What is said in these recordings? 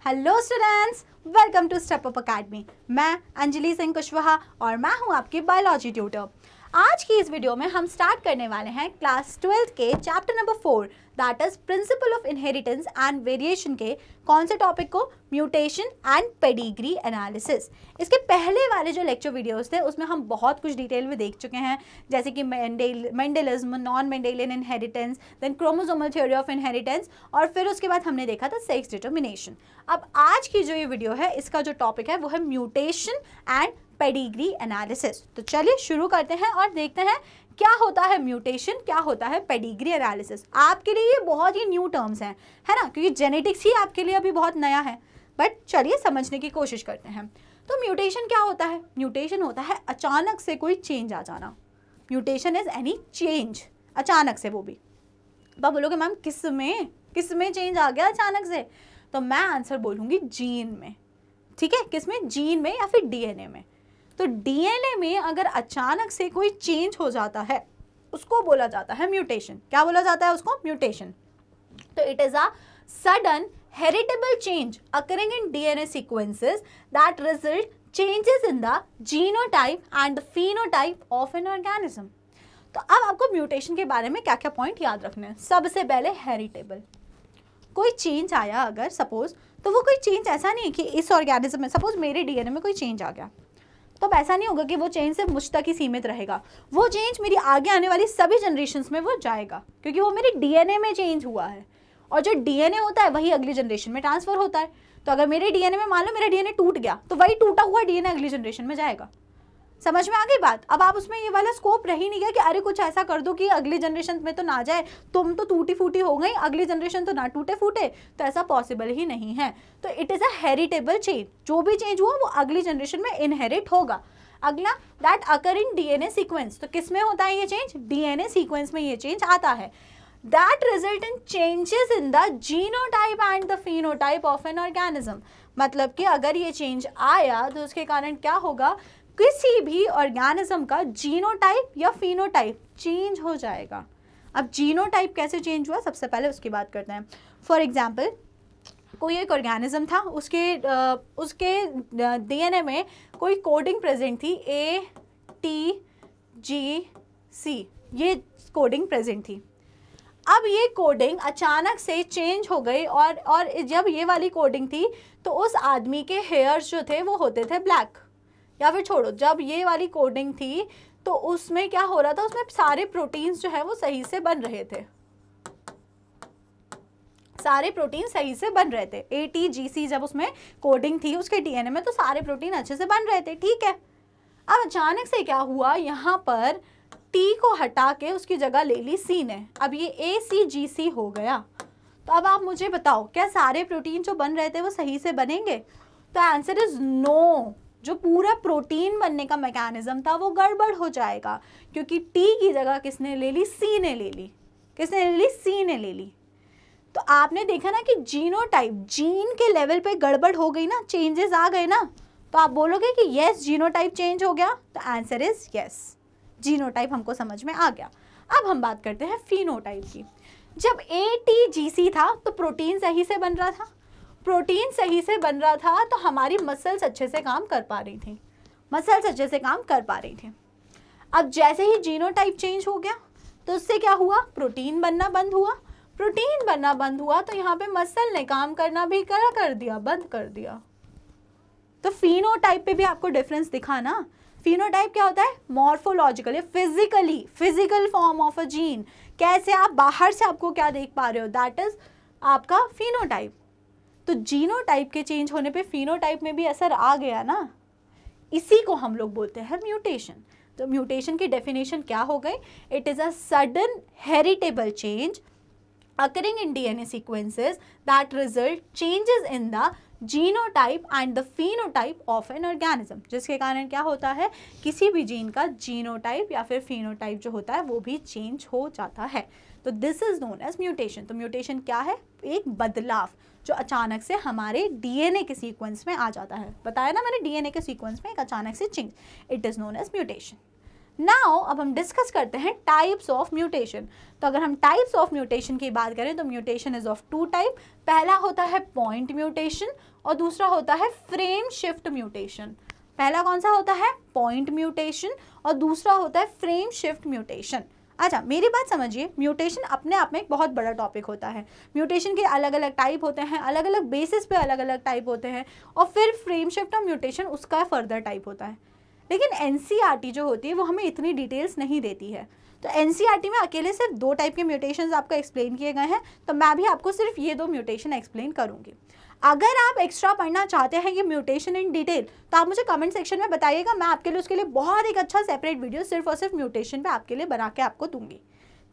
Hello students, welcome to step up academy. मैं अंजलि सिंह कुशवाहा और मैं हूं आपकी बायोलॉजी ट्यूटर। आज की इस वीडियो में हम स्टार्ट करने वाले हैं क्लास 12 के chapter number 4 that is principle of inheritance and variation के कौन से टॉपिक को, म्यूटेशन एंड पेडिग्री एनालिसिस। इसके पहले वाले जो लेक्चर वीडियोस थे उसमें हम बहुत कुछ डिटेल में देख चुके हैं, जैसे कि Mendelism, non Mendelian inheritance, then chromosomal theory of inheritance और फिर उसके बाद हमने देखा था सेक्स डिटर्मिनेशन। अब आज की जो ये वीडियो है इसका जो टॉपिक है वो है म्यूटेशन एंड पेडिग्री एनालिसिस। तो चलिए शुरू करते हैं और देखते हैं क्या होता है म्यूटेशन, क्या होता है पेडिग्री एनालिसिस। आपके लिए ये बहुत ही न्यू टर्म्स हैं, है ना, क्योंकि जेनेटिक्स ही आपके लिए अभी बहुत नया है, बट चलिए समझने की कोशिश करते हैं। तो म्यूटेशन क्या होता है? म्यूटेशन होता है अचानक से कोई चेंज आ जाना। म्यूटेशन इज एनी चेंज, अचानक से, वो भी। तो आप बोलोगे मैम किस में चेंज आ गया अचानक से? तो मैं आंसर बोलूँगी जीन में। ठीक है, किस में? जीन में या फिर डीएनए में। तो डीएनए में अगर अचानक से कोई चेंज हो जाता है उसको बोला जाता है म्यूटेशन। क्या बोला जाता है उसको? म्यूटेशन। तो it is a sudden heritable change occurring in DNA sequences that result changes in the genotype and the phenotype of an organism. तो अब आपको म्यूटेशन के बारे में क्या क्या पॉइंट याद रखने हैं। सबसे पहले हेरिटेबल, कोई चेंज आया अगर सपोज, तो वो कोई चेंज ऐसा नहीं है कि इस ऑर्गेनिज्म में, सपोज मेरे डीएनए में कोई चेंज आ गया, तो अब ऐसा नहीं होगा कि वो चेंज सिर्फ मुझ तक ही सीमित रहेगा। वो चेंज मेरी आगे आने वाली सभी जनरेशन्स में वो जाएगा, क्योंकि वो मेरे डीएनए में चेंज हुआ है और जो डीएनए होता है वही अगली जनरेशन में ट्रांसफर होता है। तो अगर मेरे डीएनए में, मान लो मेरा डीएनए टूट गया, तो वही टूटा हुआ डीएनए अगली जनरेशन में जाएगा। समझ में आ गई बात? अब आप उसमें ये वाला स्कोप रह ही नहीं गया कि अरे कुछ ऐसा कर दो कि अगली जनरेशन में तो ना जाए, तुम तो टूटी फूटी हो गई, अगली जनरेशन तो ना टूटे फूटे। तो ऐसा पॉसिबल ही नहीं है। तो it is a heritable change, जो भी चेंज हुआ वो अगली जनरेशन में इनहेरिट होगा। अगला, that occur in DNA sequence. तो किस में होता है ये चेंज? डीएनए सीक्वेंस में ये चेंज आता है। That result in changes in the genotype and the phenotype of an organism. मतलब कि अगर ये चेंज आया तो उसके कारण क्या होगा, किसी भी ऑर्गेनिज्म का जीनोटाइप या फिनोटाइप चेंज हो जाएगा। अब जीनोटाइप कैसे चेंज हुआ, सबसे पहले उसकी बात करते हैं। फॉर एग्जाम्पल, कोई एक ऑर्गेनिज्म था, उसके डीएनए में कोई कोडिंग प्रेजेंट थी, ATGC, ये कोडिंग प्रेजेंट थी। अब ये कोडिंग अचानक से चेंज हो गई और जब ये वाली कोडिंग थी तो उस आदमी के हेयर्स जो थे वो होते थे ब्लैक। या फिर छोड़ो, जब ये वाली कोडिंग थी तो उसमें क्या हो रहा था, उसमें सारे प्रोटीन्स जो है वो सही से बन रहे थे, सारे प्रोटीन सही से बन रहे थे। ATGC जब उसमें कोडिंग थी उसके डीएनए में, तो सारे प्रोटीन अच्छे से बन रहे थे, ठीक है। अब अचानक से क्या हुआ, यहाँ पर T को हटा के उसकी जगह ले ली C ने, अब ये ACGC हो गया। तो अब आप मुझे बताओ, क्या सारे प्रोटीन जो बन रहे थे वो सही से बनेंगे? तो आंसर इज नो। जो पूरा प्रोटीन बनने का मैकेनिज्म था वो गड़बड़ हो जाएगा, क्योंकि T की जगह किसने ले ली? C ने ले ली। किसने ले ली? C ने ले ली। तो आपने देखा ना कि जीनोटाइप, जीन के लेवल पे गड़बड़ हो गई ना, चेंजेस आ गए ना, तो आप बोलोगे कि यस जीनोटाइप चेंज हो गया। तो आंसर इज यस, जीनोटाइप हमको समझ में आ गया। अब हम बात करते हैं फिनोटाइप की। जब ATGC था तो प्रोटीन सही से बन रहा था, प्रोटीन सही से बन रहा था तो हमारी मसल्स अच्छे से काम कर पा रही थी, मसल्स अच्छे से काम कर पा रही थी। अब जैसे ही जीनोटाइप चेंज हो गया तो उससे क्या हुआ, प्रोटीन बनना बंद हुआ। प्रोटीन बनना बंद हुआ तो यहाँ पे मसल ने काम करना भी कर दिया, बंद कर दिया। तो फिनोटाइप पे भी आपको डिफरेंस दिखा ना। फिनोटाइप क्या होता है? Morphological, physical form of a gene. कैसे आप बाहर से आपको क्या देख पा रहे हो, दैट इज आपका फिनोटाइप। तो जीनोटाइप के चेंज होने पे फिनोटाइप में भी असर आ गया ना, इसी को हम लोग बोलते हैं म्यूटेशन। तो म्यूटेशन की डेफिनेशन क्या हो गई? It is a sudden heritable change occurring in DNA sequences that result changes in the genotype and the phenotype of an organism। जिसके कारण क्या होता है, किसी भी जीन का जीनोटाइप या फिर फिनोटाइप जो होता है वो भी चेंज हो जाता है। तो this is known as mutation. तो म्यूटेशन क्या है? एक बदलाव जो अचानक से हमारे डीएनए के सीक्वेंस में आ जाता है। बताया ना मैंने, डीएनए के सीक्वेंस में एक अचानक से change, it is known as mutation. Now अब हम डिस्कस करते हैं टाइप्स ऑफ म्यूटेशन। तो अगर हम टाइप्स ऑफ म्यूटेशन की बात करें तो mutation is of two type. पहला होता है पॉइंट म्यूटेशन और दूसरा होता है फ्रेम शिफ्ट म्यूटेशन। पहला कौन सा होता है? पॉइंट म्यूटेशन और दूसरा होता है फ्रेम शिफ्ट म्यूटेशन। अच्छा मेरी बात समझिए, म्यूटेशन अपने आप में एक बहुत बड़ा टॉपिक होता है। म्यूटेशन के अलग अलग टाइप होते हैं, अलग अलग बेसिस पे अलग अलग टाइप होते हैं, और फिर फ्रेम शिफ्ट और म्यूटेशन उसका फर्दर टाइप होता है। लेकिन एनसीईआरटी जो होती है वो हमें इतनी डिटेल्स नहीं देती है। तो एनसीईआरटी में अकेले सिर्फ 2 टाइप के म्यूटेशंस आपको एक्सप्लेन किए गए हैं, तो मैं भी आपको सिर्फ ये 2 म्यूटेशन एक्सप्लेन करूँगी। अगर आप एक्स्ट्रा पढ़ना चाहते हैं ये म्यूटेशन इन डिटेल तो आप मुझे कमेंट सेक्शन में बताइएगा, मैं आपके लिए उसके लिए बहुत एक अच्छा सेपरेट वीडियो सिर्फ और सिर्फ म्यूटेशन पे आपके लिए बना के आपको दूंगी।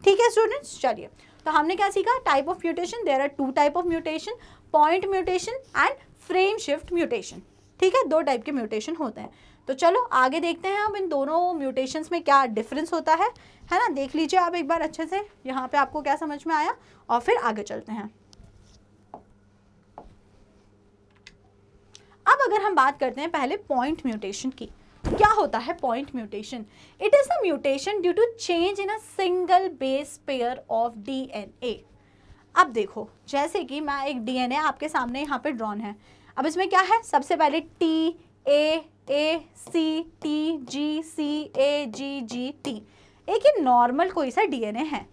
ठीक है स्टूडेंट्स, चलिए तो हमने क्या सीखा? Type of mutation, there are 2 type of mutation, point mutation and frame shift mutation. ठीक है, 2 टाइप के म्यूटेशन होते हैं। तो चलो आगे देखते हैं अब इन दोनों म्यूटेशंस में क्या डिफरेंस होता है ना। देख लीजिए आप एक बार अच्छे से यहाँ पे आपको क्या समझ में आया, और फिर आगे चलते हैं। अब अगर हम बात करते हैं पहले पॉइंट म्यूटेशन की, क्या होता है point mutation? It is the mutation due to change in a single base pair of DNA. अब देखो जैसे कि मैं एक डीएनए आपके सामने यहाँ पे ड्रॉन है। अब इसमें क्या है? सबसे पहले T A C T G C A G G T, एक ही नॉर्मल कोई सा डीएनए है।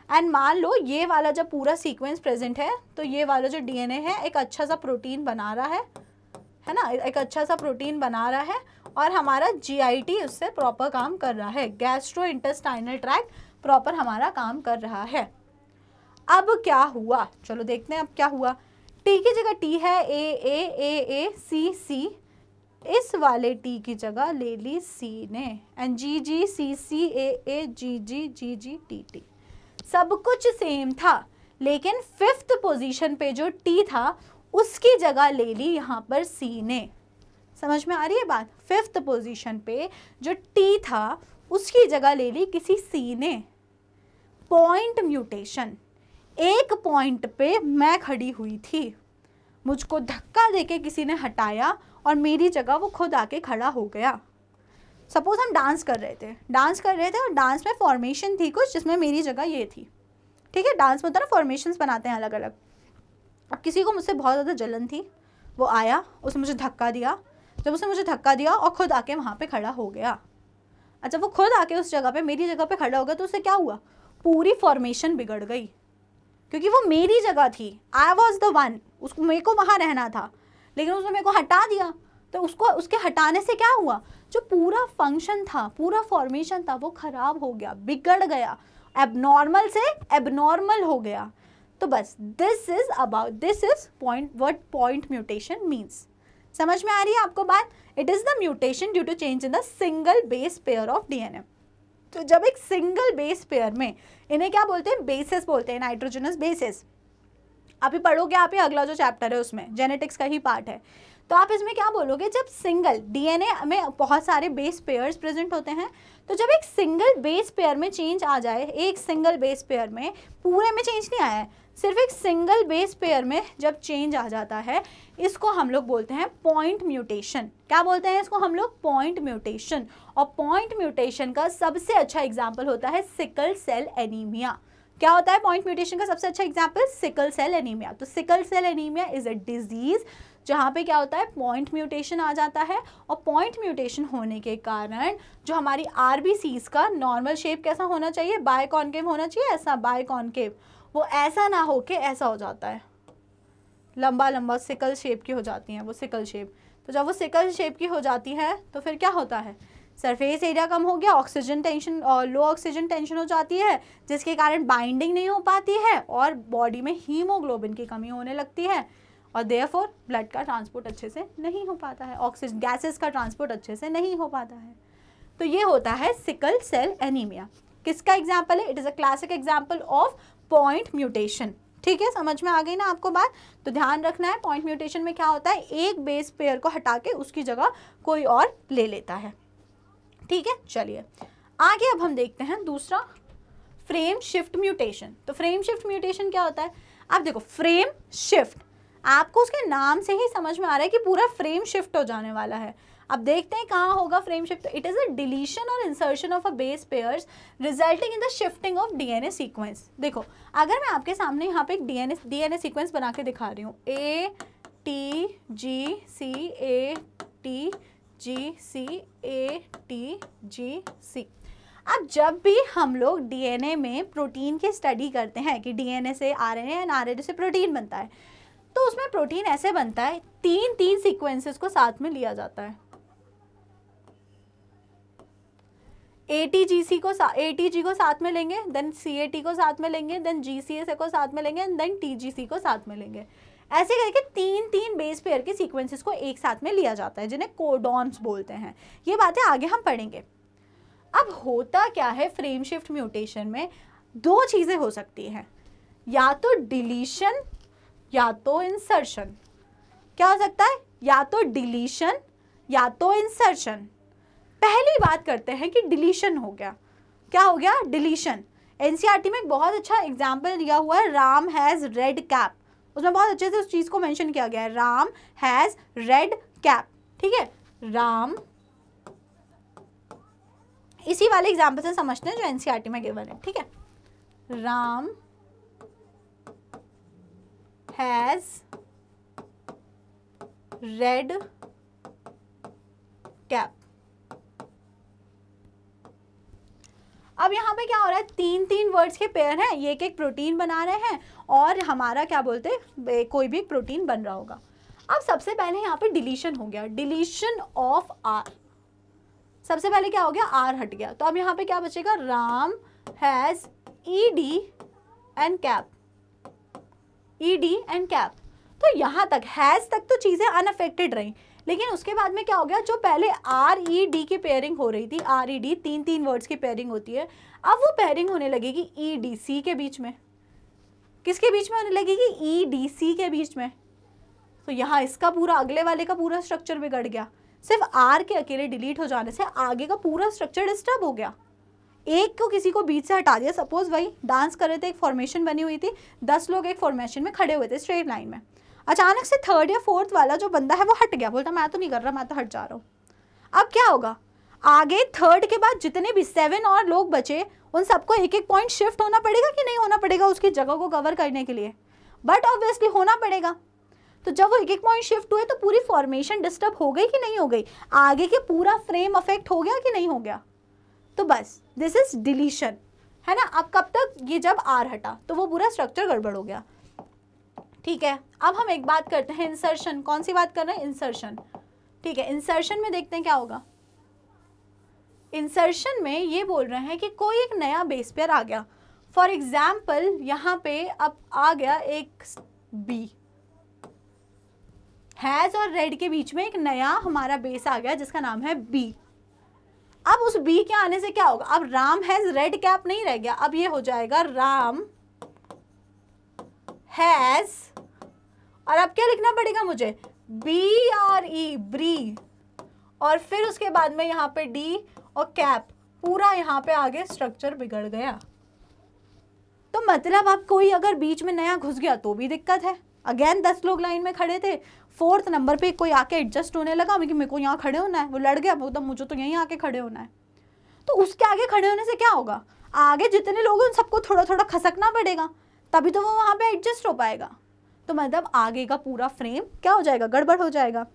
एंड मान लो ये वाला जब पूरा सीक्वेंस प्रेजेंट है तो ये वाला जो डीएनए है एक अच्छा सा प्रोटीन बना रहा है ना, एक अच्छा सा प्रोटीन बना रहा है, और हमारा जीआईटी उससे प्रॉपर काम कर रहा है, गैस्ट्रो इंटेस्टाइनल ट्रैक्ट प्रॉपर हमारा काम कर रहा है। अब क्या हुआ, चलो देखते हैं अब क्या हुआ। टी की जगह टी है, ए सी सी, इस वाले टी की जगह ले ली सी ने, and G G C C A G G G G T T, सब कुछ सेम था, लेकिन 5th पोजीशन पे जो टी था उसकी जगह ले ली यहाँ पर सी ने। समझ में आ रही है बात? 5th पोजीशन पे जो टी था उसकी जगह ले ली किसी सी ने। पॉइंट म्यूटेशन, एक पॉइंट पे मैं खड़ी हुई थी, मुझको धक्का देके किसी ने हटाया और मेरी जगह वो खुद आके खड़ा हो गया। सपोज हम डांस कर रहे थे और डांस में फॉर्मेशन थी कुछ जिसमें मेरी जगह ये थी। ठीक है, डांस में होता है ना फॉर्मेशंस बनाते हैं अलग अलग। अब किसी को मुझसे बहुत ज़्यादा जलन थी, वो आया, उसने मुझे धक्का दिया, जब उसने मुझे धक्का दिया और खुद आके वहाँ पे खड़ा हो गया। अच्छा वो खुद आके उस जगह पे मेरी जगह पे खड़ा हो गया तो उससे क्या हुआ? पूरी फॉर्मेशन बिगड़ गई, क्योंकि वो मेरी जगह थी, आई वॉज द वन, उसको मेरे को वहाँ रहना था, लेकिन उसने मेरे को हटा दिया। तो उसको उसके हटाने से क्या हुआ? जो पूरा फंक्शन था, पूरा फॉर्मेशन था, वो खराब हो गया, बिगड़ गया, एबनॉर्मल से एबनॉर्मल हो गया। तो बस this is point, what point mutation means. समझ में आ रही है आपको बात? It is the mutation due to change in the single base pair of DNA. तो जब एक सिंगल बेस पेयर में, इन्हें क्या बोलते हैं? बेसिस बोलते हैं, नाइट्रोजनस बेसिस। अभी पढ़ोगे आप ही अगला जो चैप्टर है उसमें, जेनेटिक्स का ही पार्ट है। तो आप इसमें क्या बोलोगे? जब सिंगल डीएनए में बहुत सारे बेस पेयर्स प्रेजेंट होते हैं, तो जब एक सिंगल बेस पेयर में चेंज आ जाए, एक सिंगल बेस पेयर में, पूरे में चेंज नहीं आया है, सिर्फ एक सिंगल बेस पेयर में जब चेंज आ जाता है, इसको हम लोग बोलते हैं पॉइंट म्यूटेशन। क्या बोलते हैं इसको हम लोग? Point mutation. और पॉइंट म्यूटेशन का सबसे अच्छा एग्जाम्पल होता है सिकल सेल एनीमिया। क्या होता है पॉइंट म्यूटेशन का सबसे अच्छा एग्जाम्पल? Sickle cell anaemia. तो sickle cell anaemia is a disease जहाँ पे क्या होता है? पॉइंट म्यूटेशन आ जाता है, और पॉइंट म्यूटेशन होने के कारण जो हमारी आरबीसीज का नॉर्मल शेप कैसा होना चाहिए? बायकॉन्केव होना चाहिए, ऐसा बायकॉन्केव, वो ऐसा ना हो के ऐसा हो जाता है, लंबा लंबा सिकल शेप की हो जाती हैं वो, सिकल शेप। तो जब वो सिकल शेप की हो जाती है तो फिर क्या होता है? सरफेस एरिया कम हो गया, ऑक्सीजन टेंशन और लो ऑक्सीजन टेंशन हो जाती है, जिसके कारण बाइंडिंग नहीं हो पाती है और बॉडी में हीमोग्लोबिन की कमी होने लगती है, और देयरफॉर ब्लड का ट्रांसपोर्ट अच्छे से नहीं हो पाता है, ऑक्सीजन गैसेस का ट्रांसपोर्ट अच्छे से नहीं हो पाता है। तो ये होता है सिकल सेल एनीमिया। किसका एग्जाम्पल है? It is a classic example of point mutation. ठीक है, समझ में आ गई ना आपको बात? तो ध्यान रखना है, पॉइंट म्यूटेशन में क्या होता है? एक बेस पेयर को हटा के उसकी जगह कोई और ले लेता है। ठीक है, चलिए आगे अब हम देखते हैं दूसरा, फ्रेम शिफ्ट म्यूटेशन। तो फ्रेम शिफ्ट म्यूटेशन क्या होता है? आप देखो, फ्रेम शिफ्ट, आपको उसके नाम से ही समझ में आ रहा है कि पूरा फ्रेम शिफ्ट हो जाने वाला है। अब देखते हैं कहाँ होगा frame shift. It is a deletion और insertion of a base pairs resulting in the shifting of DNA sequence. देखो अगर मैं आपके सामने यहाँ पे एक डीएनए सीक्वेंस बना के दिखा रही हूँ, A T G C A T G C A T G C। अब जब भी हम लोग डीएनए में प्रोटीन की स्टडी करते हैं कि डीएनए से आरएनए एंड आरएनए से प्रोटीन बनता है, तो उसमें प्रोटीन ऐसे बनता है, तीन सीक्वेंसेस को साथ में लिया जाता है। ATG को साथ में लेंगे, देन CAT को साथ में लेंगे, देन GCA को साथ में लेंगे, देन TGC को साथ में लेंगे। ऐसे करके तीन बेस पेयर के सीक्वेंसेस को एक साथ में लिया जाता है, जिन्हें कोडॉन्स बोलते हैं। ये बातें आगे हम पढ़ेंगे। अब होता क्या है फ्रेम शिफ्ट म्यूटेशन में, दो चीज़ें हो सकती हैं, या तो डिलीशन या तो इंसर्शन। क्या हो सकता है? या तो डिलीशन या तो इंसर्शन। पहली बात करते हैं कि डिलीशन हो गया। क्या हो गया? डिलीशन। एनसीईआरटी में एक बहुत अच्छा एग्जाम्पल दिया हुआ है, राम हैज़ रेड कैप। उसमें बहुत अच्छे से उस चीज़ को मेंशन किया गया है, राम हैज़ रेड कैप। ठीक है, राम, इसी वाले एग्जाम्पल से समझते हैं जो एनसीईआरटी में गिवन है। ठीक है, राम हैज़ रेड कैप। अब यहाँ पे क्या हो रहा है, तीन वर्ड्स के पेयर हैं, ये एक प्रोटीन बना रहे हैं और हमारा क्या बोलते हैं, कोई भी प्रोटीन बन रहा होगा। अब सबसे पहले यहाँ पे डिलीशन हो गया, डिलीशन ऑफ आर। सबसे पहले क्या हो गया, आर हट गया, तो अब यहाँ पे क्या बचेगा, Ram has ED and cap, ED and cap. तो यहाँ तक हैज तक तो चीज़ें अनअफेक्टेड रही, लेकिन उसके बाद में क्या हो गया, जो पहले RED की पेयरिंग हो रही थी, RED तीन वर्ड्स की पेयरिंग होती है, अब वो पेयरिंग होने लगेगी EDC के बीच में। किसके बीच में होने लगेगी? EDC के बीच में। तो यहाँ इसका पूरा, अगले वाले का पूरा स्ट्रक्चर बिगड़ गया। सिर्फ R के अकेले डिलीट हो जाने से आगे का पूरा स्ट्रक्चर डिस्टर्ब हो गया। एक को किसी को बीच से हटा दिया, सपोज वही डांस कर रहे थे, एक फॉर्मेशन बनी हुई थी, 10 लोग एक फॉर्मेशन में खड़े हुए थे स्ट्रेट लाइन में, अचानक से थर्ड या फोर्थ वाला जो बंदा है वो हट गया, बोलता मैं तो नहीं कर रहा, मैं तो हट जा रहा हूँ। अब क्या होगा, आगे थर्ड के बाद जितने भी 7 और लोग बचे, उन सबको एक एक पॉइंट शिफ्ट होना पड़ेगा कि नहीं होना पड़ेगा उसकी जगह को कवर करने के लिए? बट ऑब्वियसली होना पड़ेगा। तो जब वो एक एक पॉइंट शिफ्ट हुए तो पूरी फॉर्मेशन डिस्टर्ब हो गई कि नहीं हो गई? आगे के पूरा फ्रेम अफेक्ट हो गया कि नहीं हो गया? तो बस दिस इज डिलीशन, है ना। अब कब तक, ये जब आर हटा तो वो पूरा स्ट्रक्चर गड़बड़ हो गया। ठीक है, अब हम एक बात करते हैं इंसर्शन। कौन सी बात कर रहे हैं? इंसर्शन। ठीक है, इंसर्शन में देखते हैं क्या होगा। इंसर्शन में ये बोल रहे हैं कि कोई एक नया बेस पेयर आ गया। फॉर एग्जाम्पल यहाँ पे अब आ गया एक बी, हैज और रेड के बीच में एक नया हमारा बेस आ गया जिसका नाम है बी। अब उस बी के आने से क्या होगा, अब राम हैज रेड कैप नहीं रह गया, अब ये हो जाएगा राम हैज, और अब क्या लिखना पड़ेगा मुझे, BRE, ब्री, और फिर उसके बाद में यहाँ पे डी और कैप, पूरा यहाँ पे आगे स्ट्रक्चर बिगड़ गया। तो मतलब अब कोई अगर बीच में नया घुस गया तो भी दिक्कत है। अगेन 10 लोग लाइन में खड़े थे, 4th नंबर पे कोई आके एडजस्ट होने लगा कि मेरे को यहाँ खड़े होना है, वो लड़ गया, मतलब मुझे तो यहीं आके खड़े होना है। तो उसके आगे खड़े होने से क्या होगा, आगे जितने लोग हैं उन सबको थोड़ा थोड़ा खसकना पड़ेगा, तभी तो वो वहाँ पे एडजस्ट हो पाएगा। तो मतलब आगे का पूरा फ्रेम क्या हो जाएगा, गड़बड़ हो जाएगा।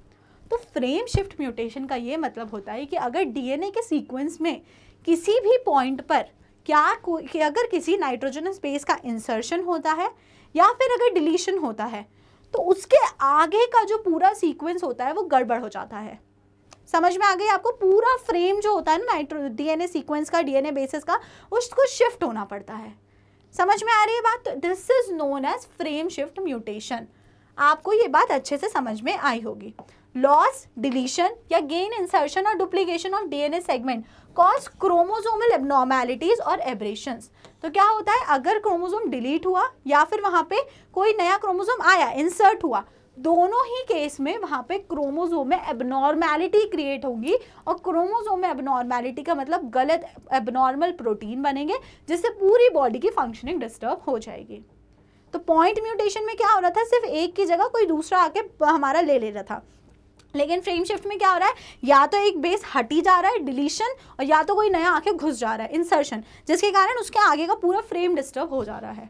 तो फ्रेम शिफ्ट म्यूटेशन का ये मतलब होता है कि अगर डीएनए के सीक्वेंस में किसी भी पॉइंट पर कि अगर किसी नाइट्रोजनस बेस का इंसर्शन होता है या फिर अगर डिलीशन होता है, तो उसके आगे का जो पूरा सीक्वेंस होता है वो गड़बड़ हो जाता है। समझ में आ गई आपको? पूरा फ्रेम जो होता है ना डीएनए सीक्वेंस का, डीएनए बेसिस का, उसको शिफ्ट होना पड़ता है। समझ में आ रही है बात? This is known as frame shift mutation. आपको ये बात अच्छे से समझ में आई होगी। लॉस, डिलीशन या गेन, इंसर्शन और duplication of DNA segment cause chromosomal abnormalities और एब्रेशंस। तो क्या होता है, अगर क्रोमोसोम डिलीट हुआ या फिर वहाँ पे कोई नया क्रोमोसोम आया, इंसर्ट हुआ, दोनों ही केस में वहाँ पे क्रोमोसोम में एब्नॉर्मैलिटी क्रिएट होगी, और क्रोमोसोम में एब्नॉर्मैलिटी का मतलब गलत एब्नॉर्मल प्रोटीन बनेंगे, जिससे पूरी बॉडी की फंक्शनिंग डिस्टर्ब हो जाएगी। तो पॉइंट म्यूटेशन में क्या हो रहा था, सिर्फ एक की जगह कोई दूसरा आके हमारा ले रहा था। लेकिन फ्रेम शिफ्ट में क्या हो रहा है, या तो एक बेस हटी जा रहा है डिलीशन, और या तो कोई नया आके घुस जा रहा है इंसर्शन, जिसके कारण उसके आगे का पूरा फ्रेम डिस्टर्ब हो जा रहा है।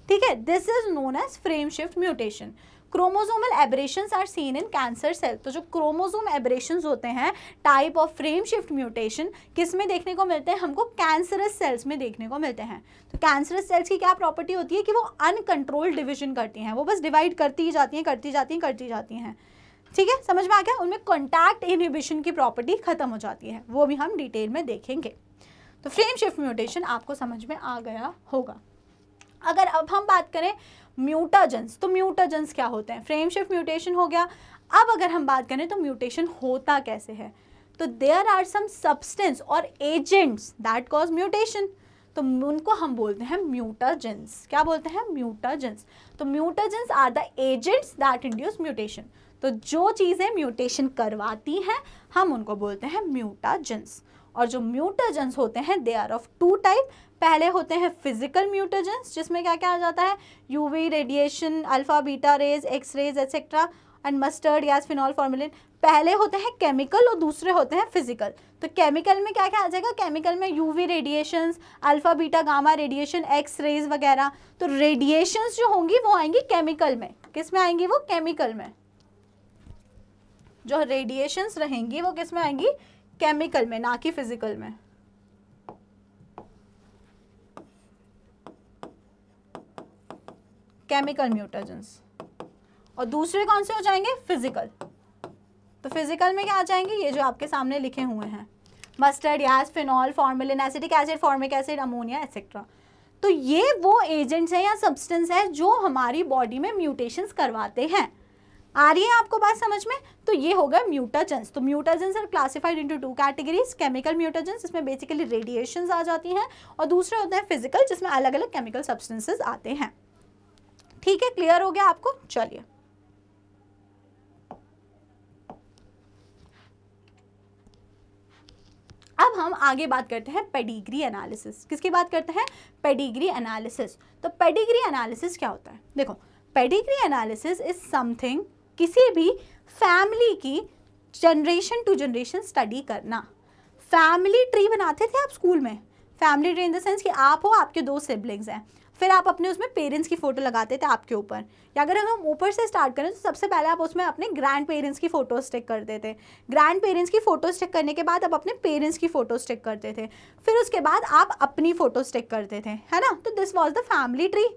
ठीक है, this is known as frame shift mutation. Chromosomal aberrations are seen in cancer cell. तो जो क्रोमोसोम एब्रेशंस होते हैं, type of frame shift mutation, किस में देखने को मिलते हैं, हमको कैंसरस सेल्स में देखने को मिलते हैं। तो कैंसरस सेल्स की क्या प्रॉपर्टी होती है कि वो अनकंट्रोल्ड डिविजन करती हैं, वो बस डिवाइड करती ही जाती हैं, करती जाती हैं, करती जाती हैं। ठीक है, समझ में आ गया, उनमें कॉन्टैक्ट इनहिबिशन की प्रॉपर्टी खत्म हो जाती है, वो भी हम डिटेल में देखेंगे। तो फ्रेम शिफ्ट म्यूटेशन आपको समझ में आ गया होगा। अगर अब हम बात करें म्यूटाजेंस, तो म्यूटाजेंस क्या होते हैं, फ्रेम शिफ्ट म्यूटेशन हो गया। अब अगर हम बात करें तो म्यूटेशन होता कैसे है, तो देयर आर सम सब्सटेंस और एजेंट्स दैट कॉज म्यूटेशन, तो उनको हम बोलते हैं म्यूटाजेंस। क्या बोलते हैं, म्यूटाजेंस। तो mutagens are the agents that induce mutation. तो जो चीज़ें म्यूटेशन करवाती हैं हम उनको बोलते हैं म्यूटाजेंस। और जो म्यूटाजेंस होते हैं they are of two type. पहले होते हैं फिजिकल म्यूटाजेंस, जिसमें क्या क्या आ जाता है, UV radiation, alpha beta rays, X rays etcetera, and mustard gas, phenol formalin. पहले होते हैं केमिकल और दूसरे होते हैं फिजिकल। तो केमिकल में क्या क्या आ जाएगा, केमिकल में UV radiations, alpha beta gamma radiation, X rays वगैरह। तो रेडिएशंस जो होंगी वो आएंगी केमिकल में। किस में आएंगी, वो केमिकल में। जो रेडिएशंस रहेंगी वो किस में आएंगी, केमिकल में, ना कि फिजिकल में। Chemical mutagens. और दूसरे कौन से हो जाएंगे, फिजिकल। तो फिजिकल में क्या आ जाएंगे, ये जो आपके सामने लिखे हुए हैं, mustard gas, phenol formalin, acetic acid, formic acid, ammonia etcetera. तो ये वो एजेंट्स हैं या सब्सटेंस है जो हमारी बॉडी में म्यूटेशंस करवाते हैं। आ रही है आपको बात समझ में। तो ये होगा म्यूटाजेंस। तो mutagens are classified into two categories, chemical mutagens जिसमें बेसिकली रेडिएशंस आ जाती हैं, और दूसरे होते हैं फिजिकल जिसमें अलग अलग केमिकल सब्सटेंसेस आते हैं। ठीक है, क्लियर हो गया आपको। चलिए अब हम आगे बात करते हैं पेडिग्री एनालिसिस। किसकी बात करते हैं, पेडिग्री एनालिसिस। तो पेडिग्री एनालिसिस क्या होता है, देखो पेडिग्री एनालिसिस इज समथिंग, किसी भी फैमिली की जनरेशन टू जनरेशन स्टडी करना। फैमिली ट्री बनाते थे आप स्कूल में, family tree in the sense कि आप हो, आपके दो सिबलिंग्स हैं, फिर आप अपने उसमें पेरेंट्स की फ़ोटो लगाते थे आपके ऊपर, या अगर हम ऊपर से स्टार्ट करें तो सबसे पहले आप उसमें अपने ग्रैंड पेरेंट्स की फ़ोटो स्टिक करते थे। ग्रैंड पेरेंट्स की फ़ोटो स्टिक करने के बाद आप अपने पेरेंट्स की फ़ोटो स्टिक करते थे, फिर उसके बाद आप अपनी फ़ोटो स्टिक करते थे, है ना। तो this was the family tree.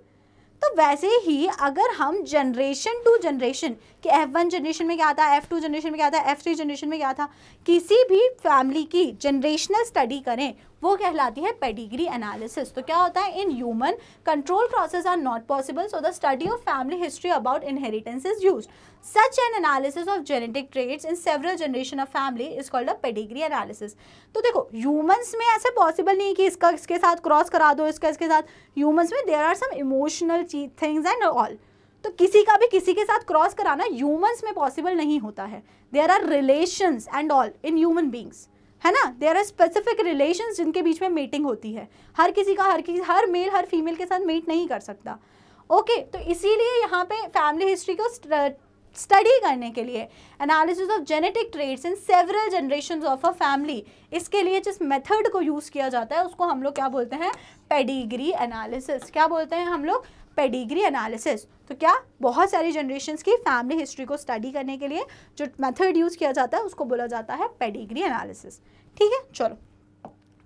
तो वैसे ही अगर हम जनरेशन टू जनरेशन कि F1 जनरेशन में क्या था, F2 जनरेशन में क्या था, F3 जनरेशन में क्या था, किसी भी फैमिली की जनरेशनल स्टडी करें वो कहलाती है पेडिग्री एनालिसिस। तो क्या होता है, in human control process are not possible, so the study of family history about inheritance is used. Such an analysis of genetic traits in several generation of family is called a pedigree analysis. तो देखो humans में ऐसे possible नहीं कि इसका इसके साथ cross करा दो, इसका इसके साथ। ह्यूमंस में there are some emotional things and all, तो किसी का भी किसी के साथ क्रॉस कराना ह्यूमंस में पॉसिबल नहीं होता है। There are relations and all in human beings, है ना। देयर आर स्पेसिफिक रिलेशंस जिनके बीच में मेटिंग होती है। हर किसी का हर मेल हर फीमेल के साथ मेट नहीं कर सकता। ओके, तो इसीलिए यहाँ पे फैमिली हिस्ट्री को स्टडी करने के लिए analysis of genetic traits in several generations of a family, इसके लिए जिस मेथड को यूज़ किया जाता है उसको हम लोग क्या बोलते हैं, पेडिग्री एनालिसिस। क्या बोलते हैं हम लोग, पेडिग्री एनालिसिस। तो क्या बहुत सारी जनरेशंस की फैमिली हिस्ट्री को स्टडी करने के लिए जो मेथड यूज़ किया जाता है उसको बोला जाता है पेडिग्री एनालिसिस। ठीक है, चलो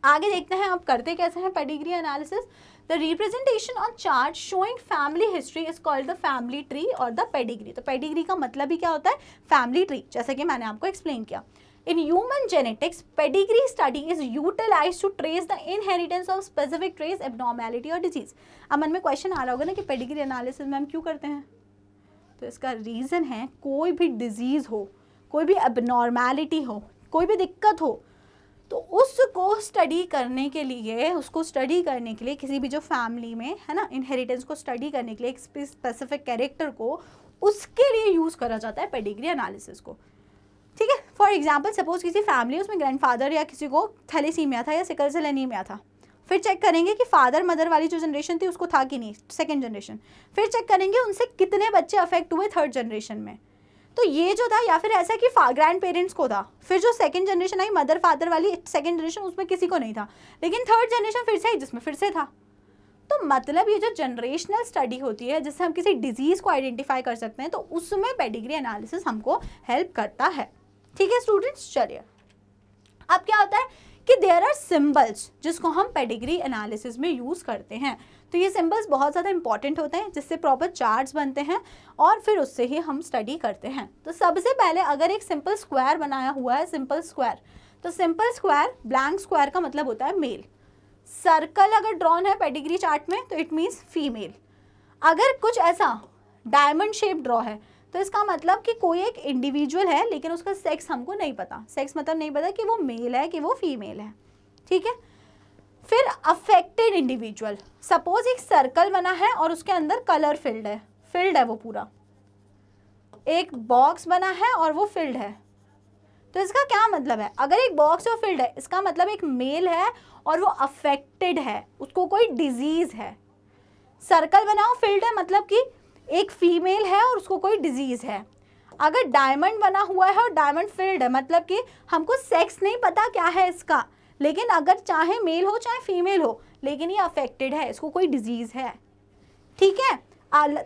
आगे देखते हैं अब करते कैसे हैं pedigree analysis. The representation on chart showing family history is called the family tree or the pedigree. तो pedigree का मतलब ही क्या होता है, family tree, जैसा कि मैंने आपको एक्सप्लेन किया। In human genetics, pedigree study is utilized to trace the inheritance of specific traits, abnormality or disease. अब मन में क्वेश्चन आ रहा होगा ना कि पेडिग्री एनालिसिस में हम क्यों करते हैं, तो इसका रीज़न है कोई भी डिजीज़ हो, कोई भी abnormality हो, कोई भी दिक्कत हो, तो उसको स्टडी करने के लिए, उसको स्टडी करने के लिए किसी भी जो फैमिली में है ना, इनहेरिटेंस को स्टडी करने के लिए एक स्पेसिफिक कैरेक्टर को, उसके लिए यूज़ करा जाता है पेडिग्री एनालिसिस को। ठीक है, फॉर एग्जांपल सपोज किसी फैमिली उसमें ग्रैंडफादर या किसी को थैलेसीमिया था या सिकल सेल एनीमिया था, फिर चेक करेंगे कि फादर मदर वाली जो जनरेशन थी उसको था कि नहीं, सेकेंड जनरेशन। फिर चेक करेंगे उनसे कितने बच्चे अफेक्ट हुए थर्ड जनरेशन में। तो ये जो था, या फिर ऐसा कि ग्रैंड पेरेंट्स को था, फिर जो सेकंड जनरेशन आई मदर फादर वाली सेकंड जनरेशन, उसमें किसी को नहीं था, लेकिन थर्ड जनरेशन फिर से आई जिसमें फिर से था। तो मतलब ये जो जनरेशनल स्टडी होती है जिससे हम किसी डिजीज़ को आइडेंटिफाई कर सकते हैं, तो उसमें पेडिग्री एनालिसिस हमको हेल्प करता है। ठीक है स्टूडेंट्स, चलिए अब क्या होता है कि देयर आर सिंबल्स जिसको हम पेडिग्री एनालिसिस में यूज़ करते हैं। तो ये सिंबल्स बहुत ज़्यादा इंपॉर्टेंट होते हैं जिससे प्रॉपर चार्ट्स बनते हैं और फिर उससे ही हम स्टडी करते हैं। तो सबसे पहले अगर एक सिंपल स्क्वायर बनाया हुआ है, सिंपल स्क्वायर, तो सिंपल स्क्वायर, ब्लैंक स्क्वायर का मतलब होता है मेल। सर्कल अगर ड्रॉन है पेडिग्री चार्ट में तो इट मीन्स फीमेल। अगर कुछ ऐसा डायमंड शेप ड्रॉ है तो इसका मतलब कि कोई एक इंडिविजुअल है लेकिन उसका सेक्स हमको नहीं पता। सेक्स मतलब नहीं पता कि वो मेल है कि वो फीमेल है। ठीक है, फिर अफेक्टेड इंडिविजुअल, सपोज एक सर्कल बना है और उसके अंदर कलर फिल्ड है वो पूरा, एक बॉक्स बना है और वो फिल्ड है। तो इसका क्या मतलब है, अगर एक बॉक्स और फिल्ड है इसका मतलब एक मेल है और वो अफेक्टेड है, उसको कोई डिजीज है। सर्कल बनाओ फिल्ड है मतलब कि एक फीमेल है और उसको कोई डिजीज है। अगर डायमंड बना हुआ है और डायमंड फिल्ड है मतलब कि हमको सेक्स नहीं पता क्या है इसका, लेकिन अगर चाहे मेल हो चाहे फीमेल हो लेकिन ये अफेक्टेड है, इसको कोई डिजीज है। ठीक है,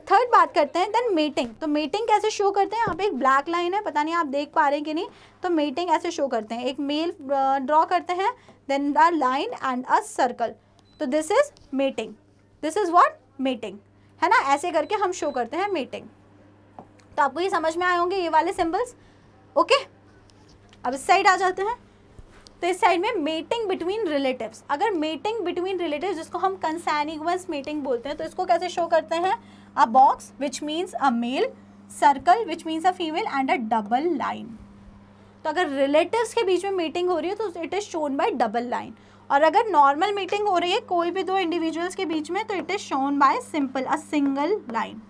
थर्ड बात करते हैं देन मेटिंग। तो मेटिंग कैसे शो करते हैं, यहाँ पे एक ब्लैक लाइन है, पता नहीं आप देख पा रहे हैं कि नहीं। तो मेटिंग ऐसे शो करते हैं, एक मेल ड्रॉ करते हैं, then a line and a circle, तो this is mating, this is what mating, है ना। ऐसे करके हम शो करते हैं मेटिंग। तो आपको ये समझ में आए होंगे ये वाले सिंबल्स। ओके, अब इस साइड आ जाते हैं। तो इस साइड में मेटिंग बिटवीन रिलेटिव्स, अगर मेटिंग बिटवीन रिलेटिव्स जिसको हम कंसैनिगुअस मेटिंग बोलते हैं, तो इसको कैसे शो करते हैं, a box which means a male, circle which means a female and a double line. तो अगर रिलेटिव्स के बीच में मीटिंग हो रही है तो it is shown bye double line, और अगर नॉर्मल मीटिंग हो रही है कोई भी दो इंडिविजुअल्स के बीच में तो it is shown by simple a single line.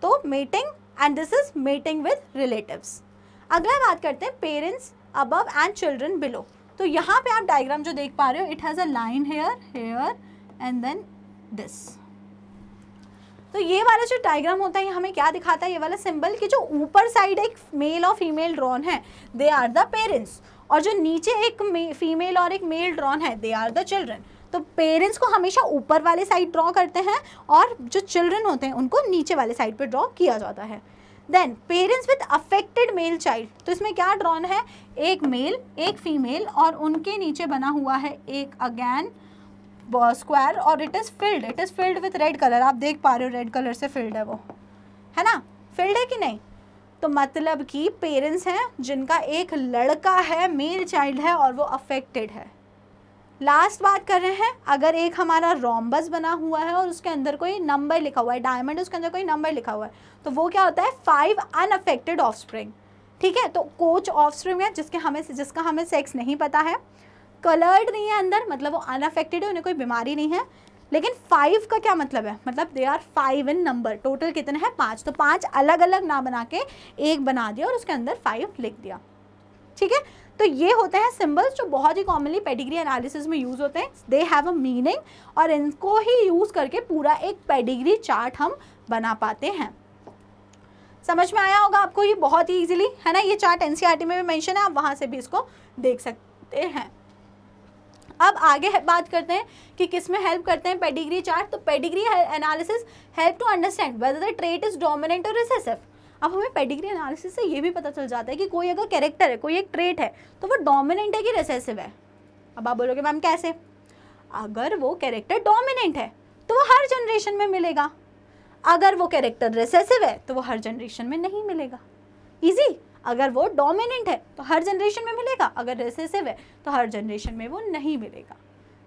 तो mating, and this is mating with relatives. अगला बात करते हैं parents above and children below. तो यहाँ पे आप डायग्राम जो देख पा रहे हो, it has a line here, here and then this. तो ये वाला जो डायग्राम होता है ये हमें क्या दिखाता है, ये वाला सिंबल कि जो ऊपर साइड एक मेल और फीमेल ड्रॉन है दे आर द पेरेंट्स, और जो नीचे एक फीमेल और एक मेल ड्रॉन है दे आर द चिल्ड्रन। तो पेरेंट्स को हमेशा ऊपर वाले साइड ड्रॉ करते हैं और जो चिल्ड्रन होते हैं उनको नीचे वाले साइड पे ड्रॉ किया जाता है। Then parents with affected male child, तो इसमें क्या ड्रॉन है, एक मेल एक फीमेल और उनके नीचे बना हुआ है एक अगेन स्क्वायर और it is filled with red colour. आप देख पा रहे हो रेड कलर से फिल्ड है वो, है ना, फिल्ड है कि नहीं। तो मतलब कि पेरेंट्स हैं जिनका एक लड़का है, मेल चाइल्ड है और वो अफेक्टेड है। लास्ट बात कर रहे हैं, अगर एक हमारा रोम्बस बना हुआ है और उसके अंदर कोई नंबर लिखा हुआ है, डायमंड उसके अंदर कोई नंबर लिखा हुआ है, तो वो क्या होता है 5 अनअफेक्टेड ऑफस्प्रिंग। ठीक है, तो कोच ऑफस्प्रिंग है जिसका हमें सेक्स नहीं पता है, कलर्ड नहीं है अंदर मतलब वो अनअफेक्टेड है, उन्हें कोई बीमारी नहीं है। लेकिन 5 का क्या मतलब है, मतलब they are 5 in number, total कितने हैं 5, तो 5 अलग अलग ना बना के एक बना दिया और उसके अंदर 5 लिख दिया। ठीक है, तो ये होते हैं सिंबल्स जो बहुत ही कॉमनली पेडिग्री एनालिसिस में यूज़ होते हैं। दे हैव अ मीनिंग और इनको ही यूज़ करके पूरा एक पेडिग्री चार्ट हम बना पाते हैं। समझ में आया होगा आपको ये बहुत ही इजीली, है ना। ये चार्ट एनसीईआरटी में भी मेंशन है, आप वहाँ से भी इसको देख सकते हैं। अब आगे बात करते हैं कि किस में हेल्प करते हैं पेडिग्री चार्ट। तो pedigree analysis help to understand whether the trait is dominant और रिसेसिव। अब हमें पेडिग्री एनालिसिस से ये भी पता चल जाता है कि कोई अगर कैरेक्टर है, कोई एक ट्रेट है, तो वो डोमिनेंट है कि रिसेसिव है। अब आप बोलोगे मैम कैसे, अगर वो कैरेक्टर डोमिनेंट है तो वो हर जनरेशन में मिलेगा, अगर वो कैरेक्टर रिसेसिव है तो वो हर जनरेशन में नहीं मिलेगा। इजी, अगर वो डोमिनेंट है तो हर जनरेशन में मिलेगा, अगर रिसेसिव है तो हर जनरेशन में वो नहीं मिलेगा।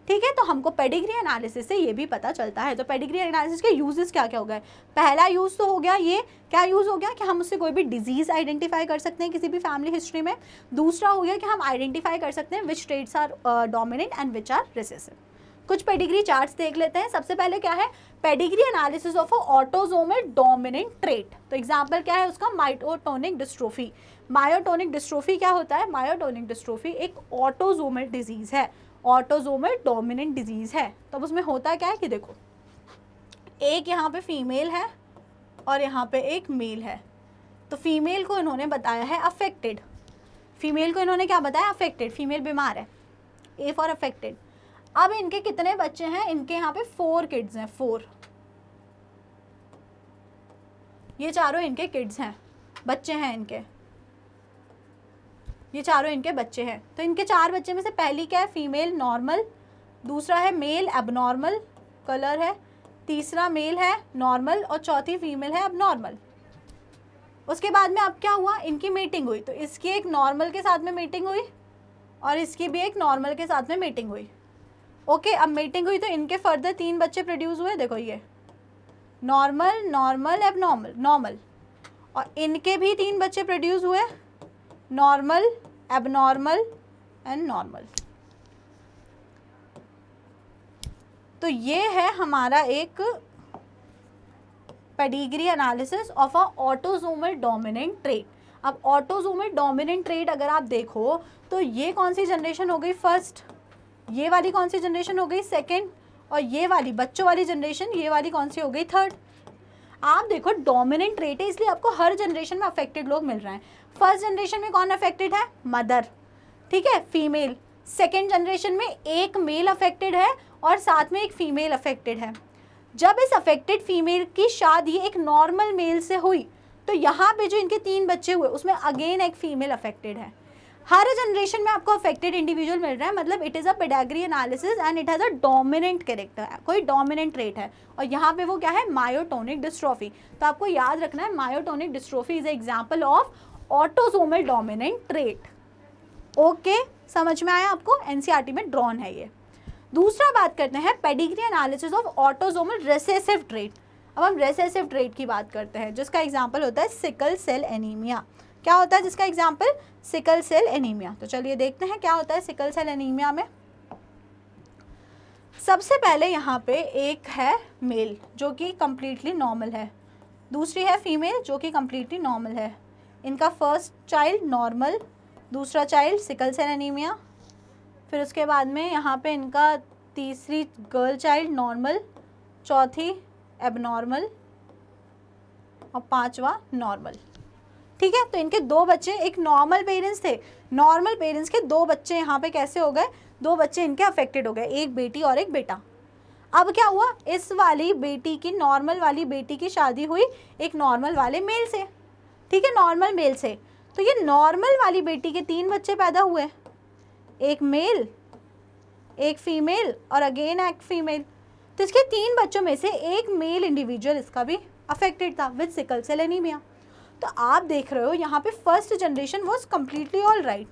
ठीक है, तो हमको पेडिग्री एनालिसिस से ये भी पता चलता है। तो पेडिग्री एनालिसिस के यूजेस क्या क्या हो गए, पहला यूज़ तो हो गया ये, क्या यूज़ हो गया कि हम उससे कोई भी डिजीज़ आइडेंटिफाई कर सकते हैं किसी भी फैमिली हिस्ट्री में। दूसरा हो गया कि हम आइडेंटिफाई कर सकते हैं which traits are dominant and which are recessive. कुछ पेडिग्री चार्ट्स देख लेते हैं। सबसे पहले क्या है, pedigree analysis of a autosomal dominant trait. तो एग्जांपल क्या है उसका, मायोटोनिक डिस्ट्रोफी। मायोटोनिक डिस्ट्रोफी क्या होता है, मायोटोनिक डिस्ट्रोफी एक ऑटोसोमल डिजीज़ है ऑटोसोमल डोमिनेंट डिजीज़ है। तो अब उसमें होता क्या है कि देखो, एक यहाँ पे फीमेल है और यहाँ पे एक मेल है। तो फीमेल को इन्होंने बताया है अफेक्टेड, फीमेल को इन्होंने क्या बताया, अफेक्टेड, फीमेल बीमार है, ए फॉर अफेक्टेड। अब इनके कितने बच्चे हैं, इनके यहाँ पे 4 किड्स हैं, 4, ये चारों इनके किड्स हैं, बच्चे हैं इनके, ये चारों इनके बच्चे हैं। तो इनके 4 बच्चे में से पहली क्या है, फीमेल नॉर्मल, दूसरा है मेल एबनॉर्मल कलर है, तीसरा मेल है नॉर्मल और चौथी फीमेल है एबनॉर्मल। उसके बाद में अब क्या हुआ, इनकी मीटिंग हुई, तो इसकी एक नॉर्मल के साथ में मीटिंग हुई और इसकी भी एक नॉर्मल के साथ में मीटिंग हुई। ओके, अब मीटिंग हुई तो इनके फर्दर 3 बच्चे प्रोड्यूस हुए, देखो ये नॉर्मल, नॉर्मल, एबनॉर्मल, नॉर्मल, और इनके भी 3 बच्चे प्रोड्यूस हुए, नॉर्मल, एबनॉर्मल एंड नॉर्मल। तो ये है हमारा एक pedigree analysis of a autosomal dominant trait. अब ऑटोसोमल डोमिनेंट ट्रेट अगर आप देखो तो ये कौन सी जनरेशन हो गई, फर्स्ट, ये वाली कौन सी जनरेशन हो गई, सेकंड, और ये वाली बच्चों वाली जनरेशन, ये वाली कौन सी हो गई, थर्ड। आप देखो डोमिनेंट ट्रेट है इसलिए आपको हर जनरेशन में अफेक्टेड लोग मिल रहे हैं। फर्स्ट जनरेशन में कौन अफेक्टेड है, मदर, ठीक है, फीमेल। सेकेंड जनरेशन में एक मेल अफेक्टेड है और साथ में एक फीमेल अफेक्टेड है। जब इस अफेक्टेड फीमेल की शादी एक नॉर्मल मेल से हुई तो यहाँ पे जो इनके 3 बच्चे हुए उसमें अगेन एक फीमेल अफेक्टेड है। हर जनरेशन में आपको अफेक्टेड इंडिविजुअल मिल रहा है, मतलब it is a pedigree analysis and it has a dominant character, कोई डोमिनेंट ट्रेट है। और यहाँ पे वो क्या है, मायोटोनिक डिस्ट्रोफी। तो आपको याद रखना है myotonic dystrophy is example of autosomal dominant trait. Okay, समझ में आया आपको, एनसीईआरटी में ड्रॉन है ये। दूसरा बात करते हैं pedigree analysis of autosomal recessive trait. अब हम रिसेसिव ट्रेट की बात करते हैं जिसका एग्जाम्पल होता है सिकल सेल एनीमिया। क्या होता है जिसका एग्जाम्पल, सिकल सेल एनीमिया। तो चलिए देखते हैं क्या होता है सिकल सेल एनीमिया में। सबसे पहले यहाँ पे एक है मेल जो कि कम्प्लीटली नॉर्मल है, दूसरी है फीमेल जो कि कम्प्लीटली नॉर्मल है। इनका फर्स्ट चाइल्ड नॉर्मल, दूसरा चाइल्ड सिकल सेल एनीमिया, फिर उसके बाद में यहाँ पे इनका तीसरी गर्ल चाइल्ड नॉर्मल, चौथी एबनॉर्मल और 5वां नॉर्मल। ठीक है, तो इनके 2 बच्चे, एक नॉर्मल पेरेंट्स थे, नॉर्मल पेरेंट्स के 2 बच्चे यहाँ पे कैसे हो गए, 2 बच्चे इनके अफेक्टेड हो गए, एक बेटी और एक बेटा। अब क्या हुआ, इस वाली बेटी की, नॉर्मल वाली बेटी की शादी हुई एक नॉर्मल वाले मेल से, ठीक है, नॉर्मल मेल से। तो ये नॉर्मल वाली बेटी के 3 बच्चे पैदा हुए, एक मेल, एक फीमेल और अगेन एक फीमेल। तो इसके 3 बच्चों में से एक मेल इंडिविजुअल इसका भी अफेक्टेड था विद सिकल सेल एनीमिया। तो आप देख रहे हो यहाँ पे first generation was completely all right,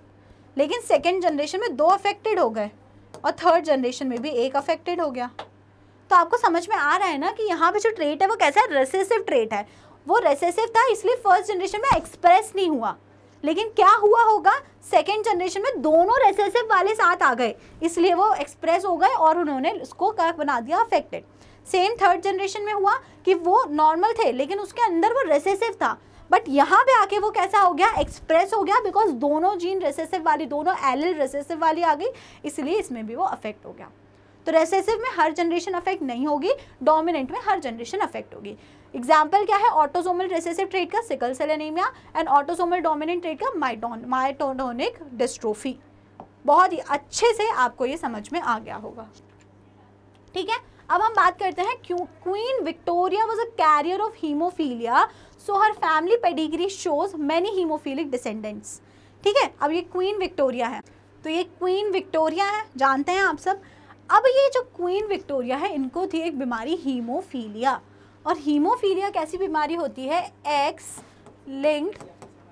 लेकिन सेकेंड जनरेशन में 2 अफेक्टेड हो गए और थर्ड जनरेशन में भी एक अफेक्टेड हो गया। तो आपको समझ में आ रहा है ना कि यहाँ पे जो ट्रेट है वो कैसा है, रेसेसिव ट्रेट है। वो रेसेसिव था इसलिए फर्स्ट जनरेशन में एक्सप्रेस नहीं हुआ, लेकिन क्या हुआ होगा, सेकेंड जनरेशन में दोनों रेसेसिव वाले साथ आ गए इसलिए वो एक्सप्रेस हो गए और उन्होंने उसको क्या बना दिया, अफेक्टेड। सेम थर्ड जनरेशन में हुआ कि वो नॉर्मल थे लेकिन उसके अंदर वो रेसेसिव था, बट यहाँ पे आके वो कैसा हो गया, एक्सप्रेस हो गया, बिकॉज दोनों जीन रेसेसिव वाली, दोनों एलिल रेसेसिव वाली आ गई, इसलिए इसमें भी वो अफेक्ट हो गया। तो रेसेसिव में हर जनरेशन अफेक्ट नहीं होगी, डोमिनेंट में हर जनरेशन अफेक्ट होगी। एग्जाम्पल क्या है, ऑटोसोमल रेसेसिव ट्रेट का sickle cell anaemia and autosomal dominant trait का मायोटोनिक डिस्ट्रोफी। बहुत ही अच्छे से आपको ये समझ में आ गया होगा। ठीक है, अब हम बात करते हैं queen Victoria was a carrier of haemophilia, so हर family pedigree shows many haemophilic descendants. ठीक है, अब ये क्वीन विक्टोरिया है, तो ये क्वीन विक्टोरिया है, जानते हैं आप सब। अब ये जो क्वीन विक्टोरिया है इनको थी एक बीमारी हीमोफीलिया, और हीमोफीलिया कैसी बीमारी होती है, एक्स लिंक्ड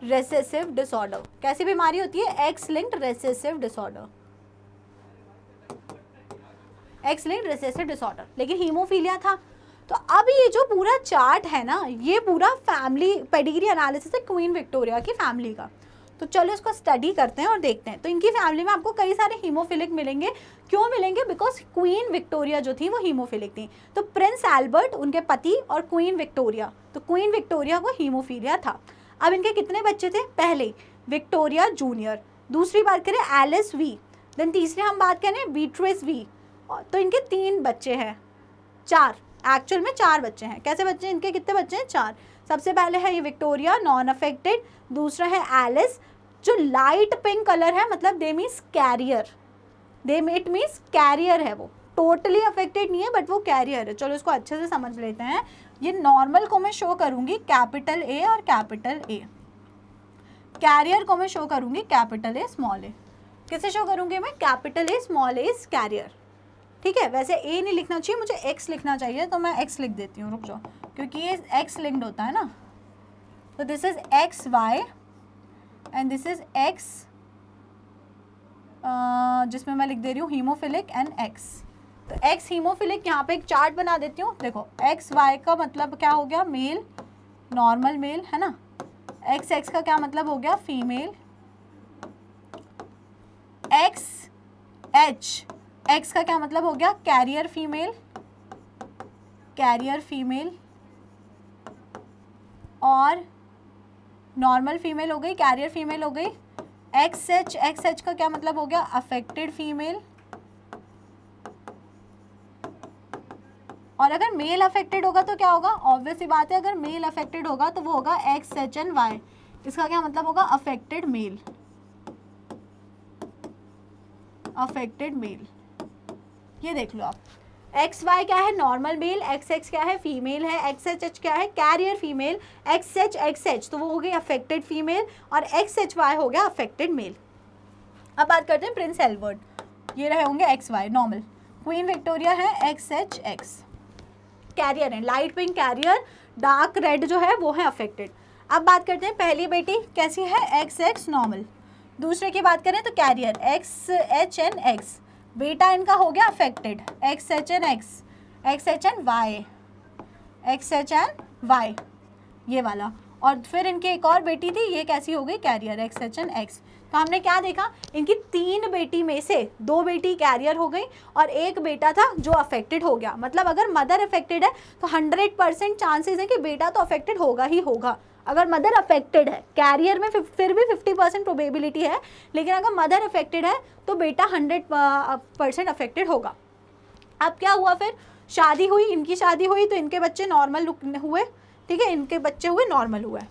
रेसेसिव डिसऑर्डर। कैसी बीमारी होती है, x linked recessive disorder, x linked recessive disorder, लेकिन हीमोफीलिया था। तो अब ये जो पूरा चार्ट है ना, ये पूरा फैमिली पेडिग्री एनालिसिस है क्वीन विक्टोरिया की फैमिली का। तो चलो इसको स्टडी करते हैं और देखते हैं। तो इनकी फैमिली में आपको कई सारे हीमोफिलिक मिलेंगे। क्यों मिलेंगे, बिकॉज क्वीन विक्टोरिया जो थी वो हीमोफिलिक थी। तो प्रिंस एल्बर्ट उनके पति और क्वीन विक्टोरिया, तो क्वीन विक्टोरिया को हीमोफीलिया था। अब इनके कितने बच्चे थे, पहले विक्टोरिया जूनियर, दूसरी बात करें एलिस वी, देन तीसरे हम बात करें बीट्रिस वी, तो इनके 3 बच्चे हैं, 4 एक्चुअल में 4 बच्चे हैं। कैसे बच्चे हैं इनके, कितने बच्चे हैं, 4। सबसे पहले है ये विक्टोरिया, नॉन अफेक्टेड। दूसरा है एलिस जो लाइट पिंक कलर है, मतलब they means carrier, it means carrier है, वो टोटली अफेक्टेड नहीं है बट वो कैरियर है। चलो इसको अच्छे से समझ लेते हैं। ये नॉर्मल को मैं शो करूंगी कैपिटल ए और कैपिटल ए, कैरियर को मैं शो करूंगी कैपिटल ए स्मॉल ए। किसे शो करूंगी मैं, capital A small A is carrier, ठीक है। वैसे ए नहीं लिखना चाहिए, मुझे एक्स लिखना चाहिए, तो मैं एक्स लिख देती हूँ, रुक जाओ, क्योंकि ये एक्स लिंक्ड होता है ना। तो this is X Y and this is X, जिसमें मैं लिख दे रही हूँ हीमोफिलिक एंड एक्स। तो एक्स हीमोफिलिक, यहाँ पे एक चार्ट बना देती हूँ। देखो एक्स वाई का मतलब क्या हो गया, मेल, नॉर्मल मेल है ना। एक्स एक्स का क्या मतलब हो गया, फीमेल। एक्स एच, एक्स का क्या मतलब हो गया, कैरियर फीमेल, कैरियर फीमेल। और नॉर्मल फीमेल हो गई, कैरियर फीमेल हो गई। एक्स एच का क्या मतलब हो गया, अफेक्टेड फीमेल। और अगर मेल अफेक्टेड होगा तो क्या होगा, ऑब्वियस सी बात है, अगर मेल अफेक्टेड होगा तो वो होगा एक्स एच एंड वाई। इसका क्या मतलब होगा, अफेक्टेड मेल, अफेक्टेड मेल। ये देख लो आप, एक्स वाई क्या है, नॉर्मल मेल, एक्स एक्स क्या है, फीमेल है, एक्स एच एच क्या है, कैरियर फीमेल, एक्स एच तो वो हो गई अफेक्टेड फीमेल, और एक्स एच वाई हो गया अफेक्टेड मेल। अब बात करते हैं प्रिंस एडवर्ड, ये रहे होंगे X Y normal. Queen Victoria है एक्स एच एक्स, कैरियर है, light pink carrier, dark red जो है वो है अफेक्टेड। अब बात करते हैं पहली बेटी कैसी है, एक्स एक्स नॉर्मल। दूसरे की बात करें तो carrier X H N X, बेटा इनका हो गया affected, X H N X, X H N Y, X H N Y, ये वाला। और फिर इनकी एक और बेटी थी, ये कैसी हो गई, carrier X H N X. तो हमने क्या देखा, इनकी 3 बेटी में से 2 बेटी कैरियर हो गई और 1 बेटा था जो अफेक्टेड हो गया। मतलब अगर मदर अफेक्टेड है तो 100% चांसेस है कि बेटा तो अफेक्टेड होगा ही होगा। अगर मदर अफेक्टेड है, कैरियर में फिर भी 50% प्रोबेबिलिटी है, लेकिन अगर मदर अफेक्टेड है तो बेटा 100% अफेक्टेड होगा। अब क्या हुआ, फिर शादी हुई, इनकी शादी हुई तो इनके बच्चे नॉर्मल हुए, ठीक है, इनके बच्चे हुए नॉर्मल हुए।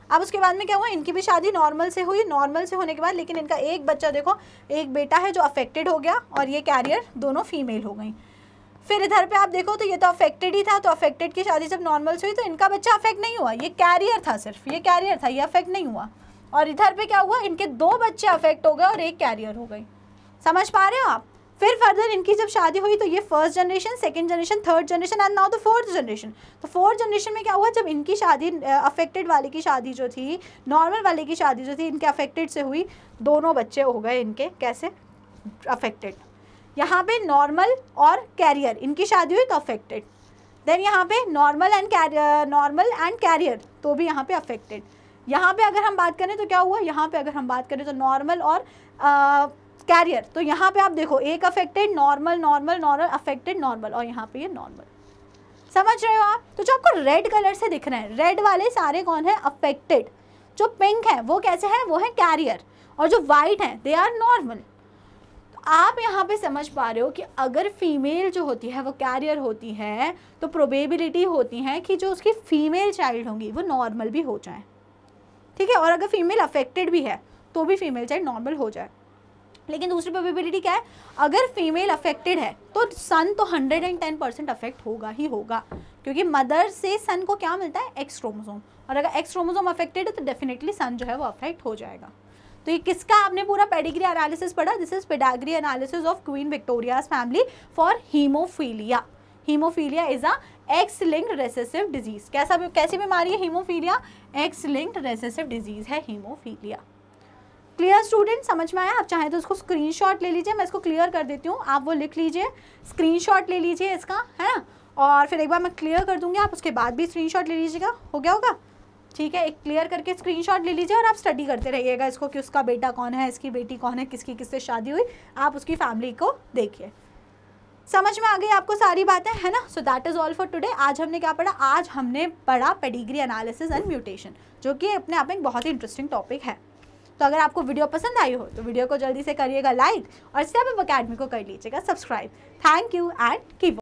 अब उसके बाद में क्या हुआ, इनकी भी शादी नॉर्मल से हुई, नॉर्मल से होने के बाद लेकिन इनका एक बच्चा, देखो एक बेटा है जो अफेक्टेड हो गया और ये कैरियर, दोनों फीमेल हो गई। फिर इधर पे आप देखो तो ये तो अफेक्टेड ही था, तो अफेक्टेड की शादी जब नॉर्मल से हुई तो इनका बच्चा अफेक्ट नहीं हुआ, ये कैरियर था, सिर्फ ये कैरियर था, ये अफेक्ट नहीं हुआ। और इधर पे क्या हुआ, इनके 2 बच्चे अफेक्ट हो गए और 1 कैरियर हो गई। समझ पा रहे हो आप। फिर फर्दर इनकी जब शादी हुई तो ये first generation, second generation, third generation and now the 4th generation. तो 4th जनरेशन में क्या हुआ, जब इनकी शादी अफेक्टेड वाले की शादी जो थी, नॉर्मल वाले की शादी जो थी इनके अफेक्टेड से हुई, दोनों बच्चे हो गए इनके कैसे, अफेक्टेड। यहाँ पे नॉर्मल और कैरियर, इनकी शादी हुई तो अफेक्टेड। देन यहाँ पे नॉर्मल एंड कैरियर तो भी यहाँ पे अफेक्टेड। यहाँ पे अगर हम बात करें तो क्या हुआ, यहाँ पे अगर हम बात करें तो नॉर्मल और कैरियर, तो यहाँ पे आप देखो एक affected, normal normal normal affected normal, और यहाँ पे ये नॉर्मल। समझ रहे हो आप। तो जो आपको रेड कलर से दिख रहे हैं, रेड वाले सारे कौन है, अफेक्टेड। जो पिंक है वो कैसे है, वो है कैरियर, और जो वाइट है दे आर नॉर्मल। आप यहाँ पे समझ पा रहे हो कि अगर फीमेल जो होती है वो कैरियर होती है तो प्रोबेबिलिटी होती है कि जो उसकी फीमेल चाइल्ड होंगी वो नॉर्मल भी हो जाए, ठीक है। और अगर फीमेल अफेक्टेड भी है तो भी फीमेल चाइल्ड नॉर्मल हो जाए। लेकिन दूसरी प्रोबेबिलिटी क्या है, अगर फीमेल अफेक्टेड है तो सन तो 110% अफेक्ट होगा ही होगा, क्योंकि मदर से सन को क्या मिलता है, एक्स क्रोमोसोम, और अगर एक्स क्रोमोसोम अफेक्टेड है तो डेफिनेटली सन जो है वो अफेक्ट हो जाएगा। तो ये किसका आपने पूरा पेडिग्री एनालिसिस पढ़ा, this is pedigree analysis of queen Victoria's family for haemophilia. Haemophilia is a x linked recessive disease. कैसी बीमारी है haemophilia, x linked recessive disease है हीमोफीलिया। क्लियर स्टूडेंट, समझ में आया। आप चाहें तो इसको स्क्रीनशॉट ले लीजिए, मैं इसको क्लियर कर देती हूँ, आप वो लिख लीजिए, स्क्रीनशॉट ले लीजिए इसका, है ना। और फिर एक बार मैं क्लियर कर दूंगी, आप उसके बाद भी स्क्रीनशॉट ले लीजिएगा, हो गया होगा, ठीक है। एक क्लियर करके स्क्रीनशॉट ले लीजिए और आप स्टडी करते रहिएगा इसको कि उसका बेटा कौन है, इसकी बेटी कौन है, किसकी किससे शादी हुई, आप उसकी फैमिली को देखिए। समझ में आ गई आपको सारी बातें, है ना। So that is all for today. आज हमने क्या पढ़ा, आज हमने पढ़ा पेडिग्री एनालिसिस एंड म्यूटेशन, जो कि अपने आप में एक बहुत ही इंटरेस्टिंग टॉपिक है। तो अगर आपको वीडियो पसंद आई हो तो वीडियो को जल्दी से करिएगा लाइक और स्टेप अप अकेडमी को कर लीजिएगा subscribe. Thank you and keep